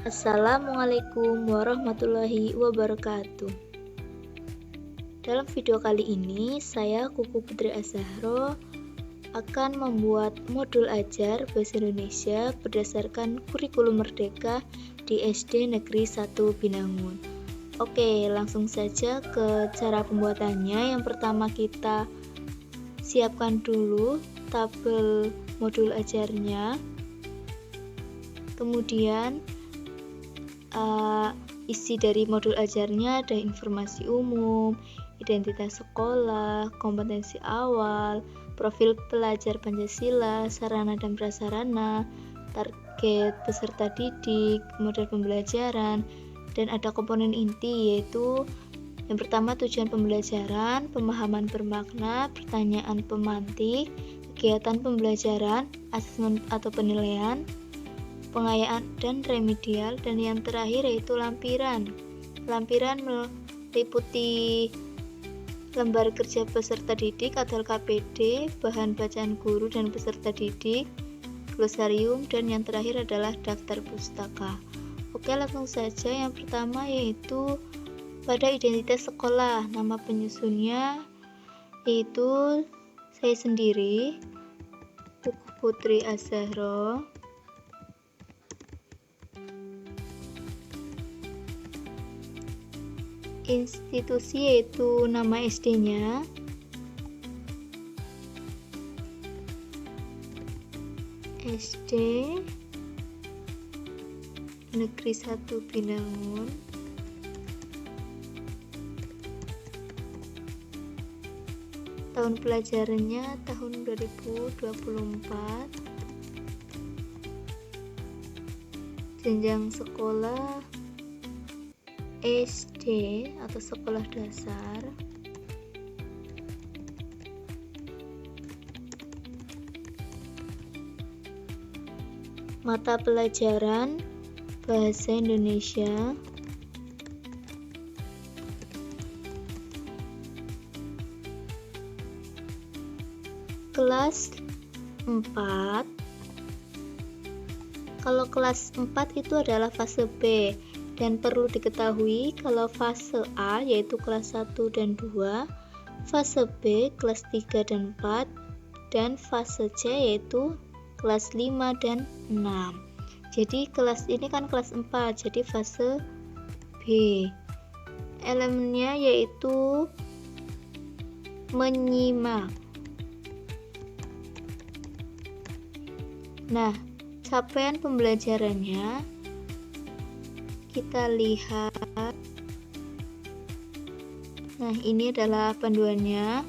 Assalamualaikum warahmatullahi wabarakatuh. Dalam video kali ini, saya Kuku Putri Az-Zahro akan membuat modul ajar Bahasa Indonesia berdasarkan kurikulum Merdeka di SD Negeri 1 Binangun. Oke, langsung saja ke cara pembuatannya. Yang pertama kita siapkan dulu tabel modul ajarnya. Kemudian isi dari modul ajarnya ada informasi umum, identitas sekolah, kompetensi awal, profil pelajar Pancasila, sarana dan prasarana, target peserta didik, model pembelajaran, dan ada komponen inti yaitu yang pertama tujuan pembelajaran, pemahaman bermakna, pertanyaan pemantik, kegiatan pembelajaran, asesmen atau penilaian, pengayaan dan remedial, dan yang terakhir yaitu lampiran. Lampiran meliputi lembar kerja peserta didik atau KPD, bahan bacaan guru dan peserta didik, glosarium, dan yang terakhir adalah daftar pustaka. Oke, langsung saja. Yang pertama yaitu pada identitas sekolah, nama penyusunnya yaitu saya sendiri, Kuku Putri Az-Zahro. Institusi yaitu nama SD-nya, SD Negeri 1 Binangun. Tahun pelajarannya tahun 2024. Jenjang sekolah SD atau sekolah dasar. Mata pelajaran Bahasa Indonesia. Kelas 4. Kalau kelas 4 itu adalah fase B. Dan perlu diketahui kalau fase A yaitu kelas 1 dan 2, fase B kelas 3 dan 4, dan fase C yaitu kelas 5 dan 6. Jadi kelas ini kan kelas 4, jadi fase B. Elemennya yaitu menyimak. Nah, capaian pembelajarannya kita lihat. Nah, ini adalah panduannya.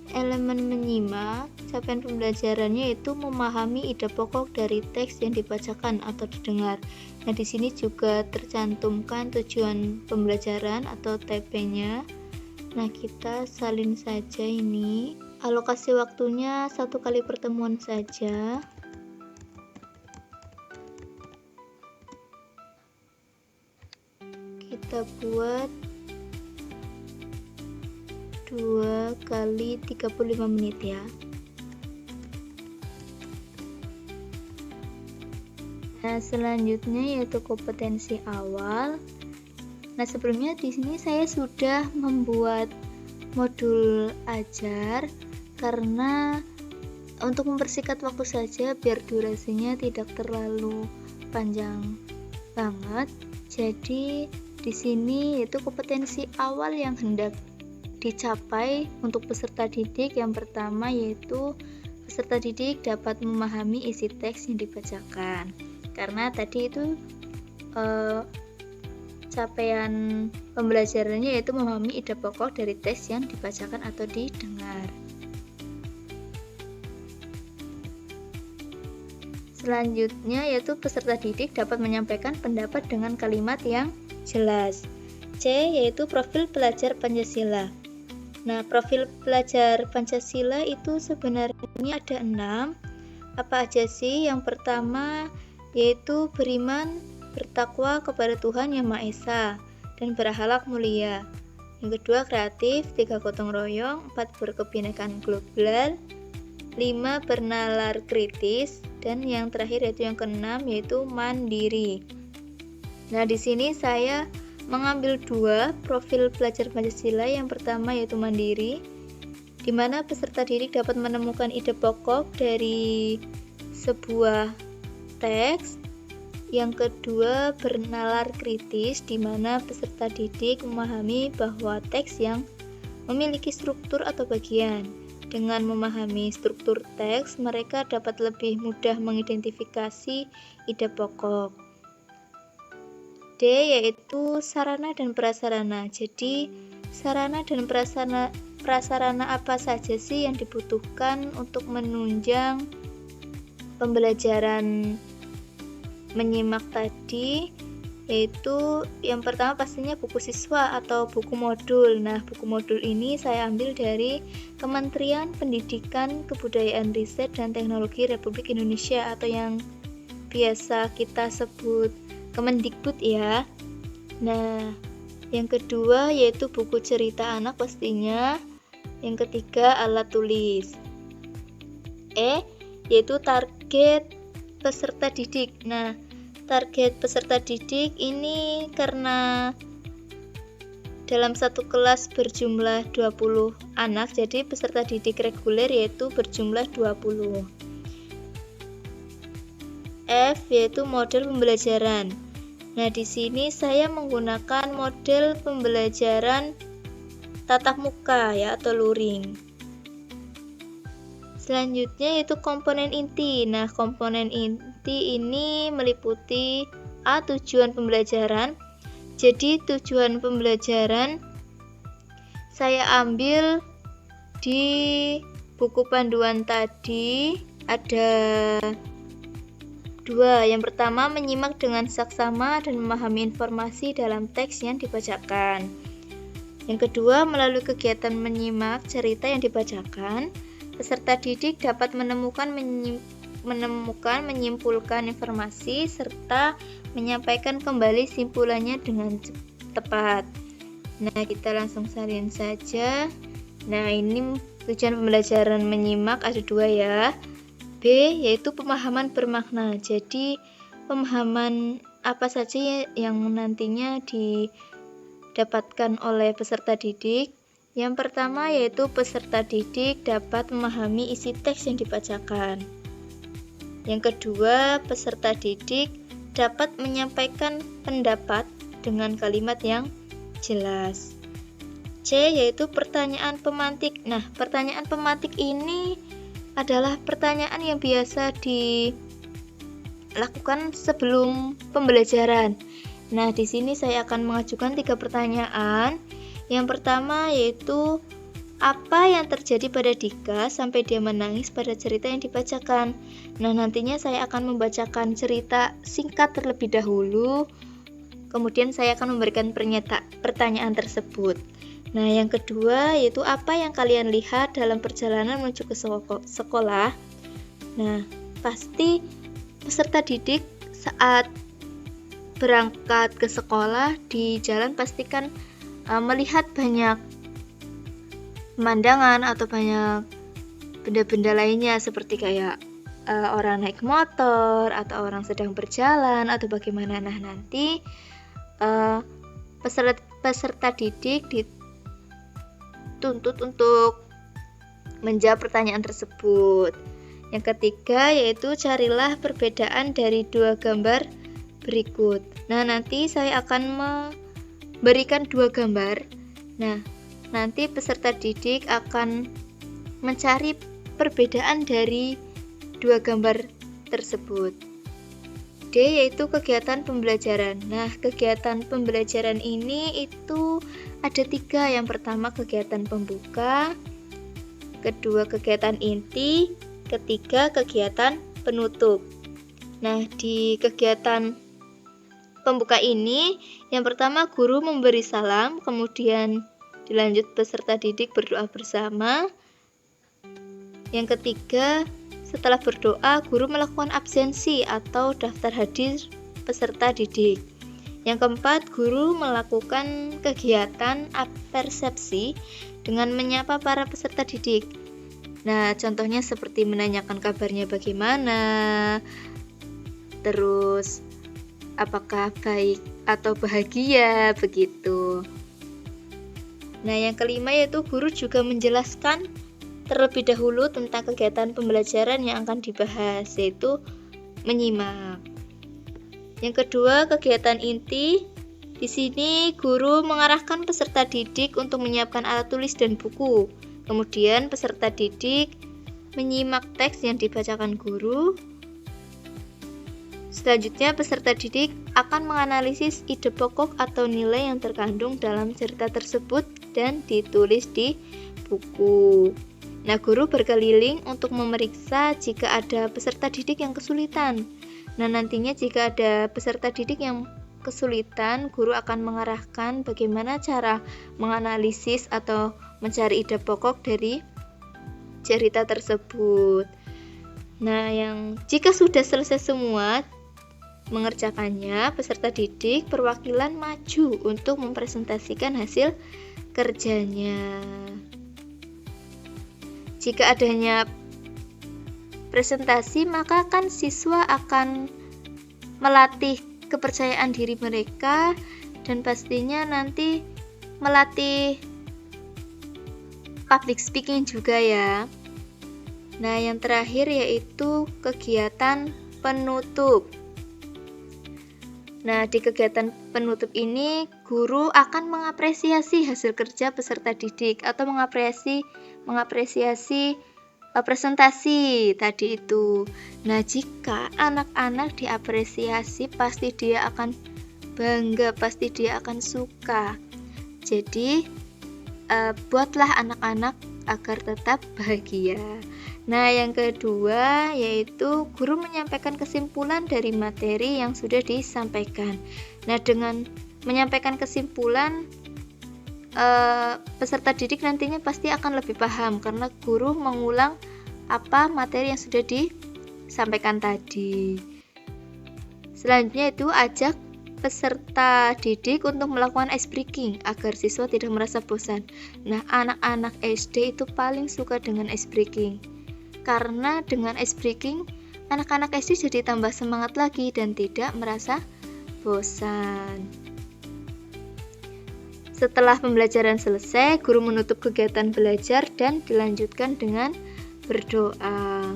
Elemen menyimak, capaian pembelajarannya yaitu memahami ide pokok dari teks yang dibacakan atau didengar. Nah, di sini juga tercantumkan tujuan pembelajaran atau TP-nya. Nah, kita salin saja ini. Alokasi waktunya 1 kali pertemuan saja. Kita buat 2 kali 35 menit ya. Nah, selanjutnya yaitu kompetensi awal. Nah, sebelumnya di sini saya sudah membuat modul ajar karena untuk mempersingkat waktu saja biar durasinya tidak terlalu panjang banget. Jadi di sini yaitu kompetensi awal yang hendak dicapai untuk peserta didik. Yang pertama yaitu peserta didik dapat memahami isi teks yang dibacakan. Karena tadi itu capaian pembelajarannya yaitu memahami ide pokok dari teks yang dibacakan atau didengar. Selanjutnya yaitu peserta didik dapat menyampaikan pendapat dengan kalimat yang jelas. C yaitu profil pelajar Pancasila. Nah, profil pelajar Pancasila itu sebenarnya ada 6. Apa aja sih? Yang pertama yaitu beriman, bertakwa kepada Tuhan Yang Maha Esa, dan berakhlak mulia. Yang kedua kreatif, 3 gotong royong, 4 berkebinekaan global, 5 bernalar kritis, dan yang terakhir yaitu yang keenam yaitu mandiri. Nah, di sini saya mengambil 2 profil pelajar Pancasila. Yang pertama yaitu mandiri, di mana peserta didik dapat menemukan ide pokok dari sebuah teks. Yang kedua, bernalar kritis, di mana peserta didik memahami bahwa teks yang memiliki struktur atau bagian. Dengan memahami struktur teks, mereka dapat lebih mudah mengidentifikasi ide pokok. D, yaitu sarana dan prasarana. Jadi, sarana dan prasarana apa saja sih yang dibutuhkan untuk menunjang pembelajaran menyimak tadi? Yaitu yang pertama pastinya buku siswa atau buku modul. Nah, buku modul ini saya ambil dari Kementerian Pendidikan, Kebudayaan, Riset, dan Teknologi Republik Indonesia atau yang biasa kita sebut Kemendikbud ya. Nah, yang kedua yaitu buku cerita anak pastinya. Yang ketiga alat tulis. E, yaitu target peserta didik. Nah, target peserta didik ini karena dalam satu kelas berjumlah 20 anak, jadi peserta didik reguler yaitu berjumlah 20. F, yaitu model pembelajaran. Nah, di sini saya menggunakan model pembelajaran tatap muka ya atau luring. Selanjutnya yaitu komponen inti. Nah, komponen inti ini meliputi A, tujuan pembelajaran. Jadi tujuan pembelajaran saya ambil di buku panduan tadi ada 2. Yang pertama, menyimak dengan saksama dan memahami informasi dalam teks yang dibacakan. Yang kedua, melalui kegiatan menyimak cerita yang dibacakan, peserta didik dapat menemukan, menyimpulkan informasi, serta menyampaikan kembali simpulannya dengan tepat. Nah, kita langsung salin saja. Nah, ini tujuan pembelajaran menyimak ada 2 ya. B, yaitu pemahaman bermakna. Jadi, pemahaman apa saja yang nantinya didapatkan oleh peserta didik. Yang pertama yaitu peserta didik dapat memahami isi teks yang dibacakan. Yang kedua, peserta didik dapat menyampaikan pendapat dengan kalimat yang jelas. C, yaitu pertanyaan pemantik. Nah, pertanyaan pemantik ini adalah pertanyaan yang biasa dilakukan sebelum pembelajaran. Nah, di sini saya akan mengajukan 3 pertanyaan. Yang pertama yaitu apa yang terjadi pada Dika sampai dia menangis pada cerita yang dibacakan. Nah, nantinya saya akan membacakan cerita singkat terlebih dahulu, kemudian saya akan memberikan pertanyaan tersebut. Nah, yang kedua yaitu apa yang kalian lihat dalam perjalanan menuju ke sekolah. Nah, pasti peserta didik saat berangkat ke sekolah di jalan pastikan melihat banyak pemandangan atau banyak benda-benda lainnya seperti kayak orang naik motor atau orang sedang berjalan atau bagaimana. Nah, nanti peserta didik dituntut untuk menjawab pertanyaan tersebut. Yang ketiga yaitu carilah perbedaan dari 2 gambar berikut. Nah, nanti saya akan berikan 2 gambar. Nah, nanti peserta didik akan mencari perbedaan dari 2 gambar tersebut. D, yaitu kegiatan pembelajaran. Nah, kegiatan pembelajaran ini itu ada 3. Yang pertama kegiatan pembuka, kedua kegiatan inti, ketiga kegiatan penutup. Nah, di kegiatan pembuka ini, yang pertama guru memberi salam, kemudian dilanjut peserta didik berdoa bersama. Yang ketiga, setelah berdoa, guru melakukan absensi atau daftar hadir peserta didik. Yang keempat, guru melakukan kegiatan persepsi dengan menyapa para peserta didik. Nah, contohnya seperti menanyakan kabarnya bagaimana, terus apakah baik atau bahagia begitu. Nah, yang kelima yaitu guru juga menjelaskan terlebih dahulu tentang kegiatan pembelajaran yang akan dibahas, yaitu menyimak. Yang kedua, kegiatan inti. Di sini guru mengarahkan peserta didik untuk menyiapkan alat tulis dan buku. Kemudian peserta didik menyimak teks yang dibacakan guru. Selanjutnya, peserta didik akan menganalisis ide pokok atau nilai yang terkandung dalam cerita tersebut dan ditulis di buku. Nah, guru berkeliling untuk memeriksa jika ada peserta didik yang kesulitan. Nah, nantinya jika ada peserta didik yang kesulitan, guru akan mengarahkan bagaimana cara menganalisis atau mencari ide pokok dari cerita tersebut. Nah, jika sudah selesai semua mengerjakannya, peserta didik perwakilan maju untuk mempresentasikan hasil kerjanya. Jika adanya presentasi, maka kan siswa akan melatih kepercayaan diri mereka dan pastinya nanti melatih public speaking juga ya. Nah, yang terakhir yaitu kegiatan penutup. Nah, di kegiatan penutup ini, guru akan mengapresiasi hasil kerja peserta didik atau mengapresiasi presentasi tadi itu. Nah, jika anak-anak diapresiasi, pasti dia akan bangga, pasti dia akan suka. Jadi, buatlah anak-anak agar tetap bahagia. Nah, yang kedua yaitu guru menyampaikan kesimpulan dari materi yang sudah disampaikan. Nah, dengan menyampaikan kesimpulan, peserta didik nantinya pasti akan lebih paham karena guru mengulang apa materi yang sudah disampaikan tadi. Selanjutnya itu ajak peserta didik untuk melakukan ice breaking agar siswa tidak merasa bosan. Nah, anak-anak SD itu paling suka dengan ice breaking. Karena dengan ice breaking, anak-anak SD jadi tambah semangat lagi dan tidak merasa bosan. Setelah pembelajaran selesai, guru menutup kegiatan belajar dan dilanjutkan dengan berdoa.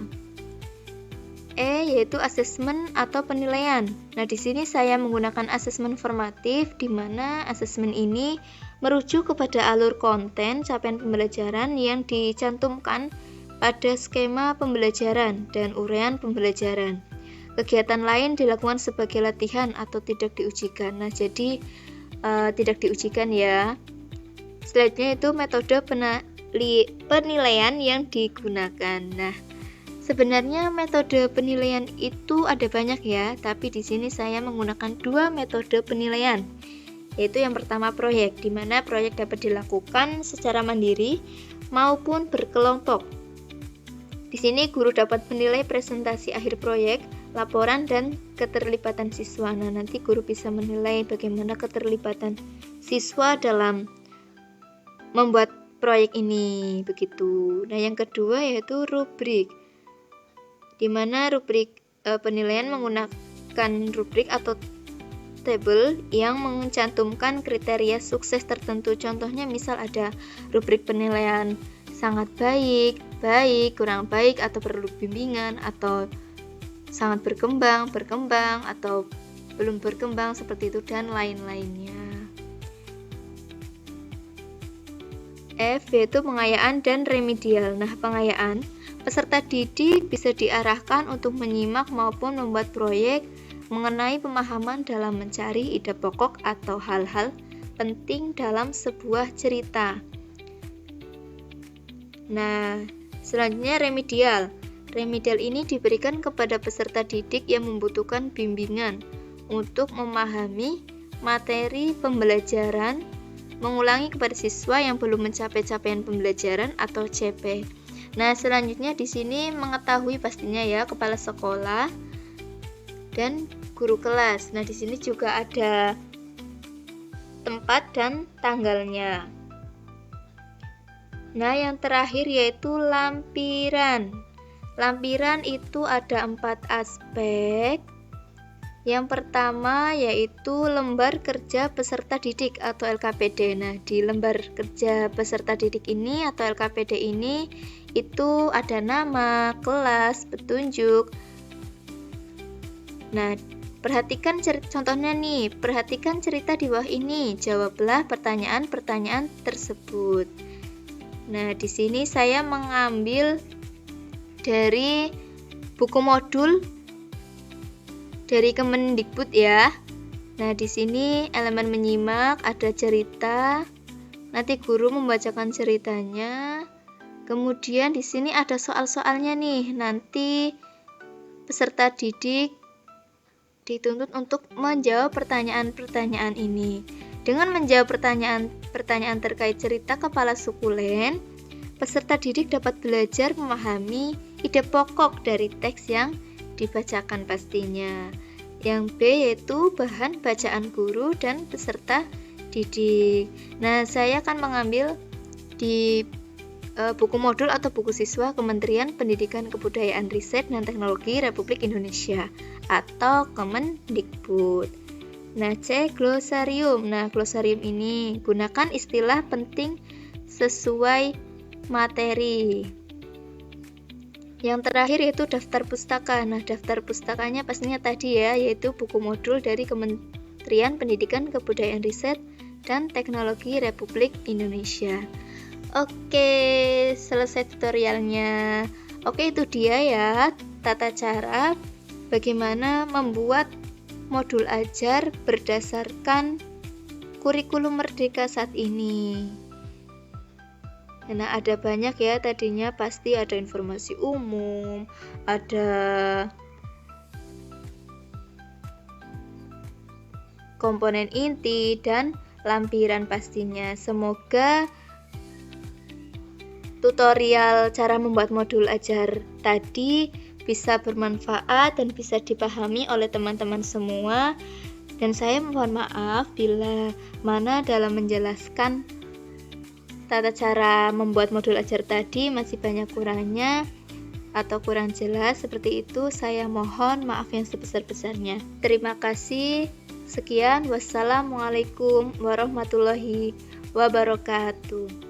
Yaitu asesmen atau penilaian. Nah, di sini saya menggunakan asesmen formatif, di mana asesmen ini merujuk kepada alur konten capaian pembelajaran yang dicantumkan pada skema pembelajaran dan uraian pembelajaran. Kegiatan lain dilakukan sebagai latihan atau tidak diujikan. Nah, jadi tidak diujikan ya. Selanjutnya itu metode penilaian yang digunakan. Nah, sebenarnya metode penilaian itu ada banyak ya, tapi di sini saya menggunakan 2 metode penilaian. Yaitu yang pertama proyek, di mana proyek dapat dilakukan secara mandiri maupun berkelompok. Di sini guru dapat menilai presentasi akhir proyek, laporan, dan keterlibatan siswa. Nah, nanti guru bisa menilai bagaimana keterlibatan siswa dalam membuat proyek ini, begitu. Nah, yang kedua yaitu rubrik, di mana rubrik penilaian menggunakan rubrik atau tabel yang mencantumkan kriteria sukses tertentu. Contohnya misal ada rubrik penilaian sangat baik, kurang baik, atau perlu bimbingan, atau sangat berkembang, atau belum berkembang, seperti itu, dan lain-lainnya. F yaitu pengayaan dan remedial. Nah, pengayaan, peserta didik bisa diarahkan untuk menyimak maupun membuat proyek mengenai pemahaman dalam mencari ide pokok atau hal-hal penting dalam sebuah cerita. Nah, selanjutnya remedial. Remedial ini diberikan kepada peserta didik yang membutuhkan bimbingan untuk memahami materi pembelajaran, mengulangi kepada siswa yang belum mencapai capaian pembelajaran atau CP. Nah, selanjutnya di sini mengetahui pastinya ya kepala sekolah dan guru kelas. Nah, di sini juga ada tempat dan tanggalnya. Nah, yang terakhir yaitu lampiran. Lampiran itu ada 4 aspek. Yang pertama yaitu lembar kerja peserta didik atau LKPD. Nah, di lembar kerja peserta didik ini atau LKPD ini itu ada nama, kelas, petunjuk. Nah, perhatikan contohnya nih, perhatikan cerita di bawah ini, jawablah pertanyaan-pertanyaan tersebut. Nah, di sini saya mengambil dari buku modul dari Kemendikbud ya. Nah, di sini elemen menyimak, ada cerita. Nanti guru membacakan ceritanya. Kemudian di sini ada soal-soalnya nih. Nanti peserta didik dituntut untuk menjawab pertanyaan-pertanyaan ini. Dengan menjawab pertanyaan terkait cerita kepala sukulen, peserta didik dapat belajar memahami ide pokok dari teks yang dibacakan pastinya. Yang B yaitu bahan bacaan guru dan peserta didik. Nah, saya akan mengambil di buku modul atau buku siswa Kementerian Pendidikan Kebudayaan Riset dan Teknologi Republik Indonesia atau Kemendikbud. Nah, C. Glosarium. Nah, glosarium ini gunakan istilah penting sesuai materi. Yang terakhir yaitu daftar pustaka. Nah, daftar pustakanya pastinya tadi ya, yaitu buku modul dari Kementerian Pendidikan Kebudayaan Riset dan Teknologi Republik Indonesia. Oke, selesai tutorialnya. Oke, itu dia ya tata cara bagaimana membuat modul ajar berdasarkan kurikulum Merdeka saat ini. Nah, ada banyak ya tadinya, pasti ada informasi umum, ada komponen inti dan lampiran pastinya. Semoga tutorial cara membuat modul ajar tadi bisa bermanfaat dan bisa dipahami oleh teman-teman semua. Dan saya mohon maaf bila mana dalam menjelaskan tata cara membuat modul ajar tadi masih banyak kurangnya atau kurang jelas seperti itu. Saya mohon maaf yang sebesar-besarnya. Terima kasih. Sekian, wassalamualaikum warahmatullahi wabarakatuh.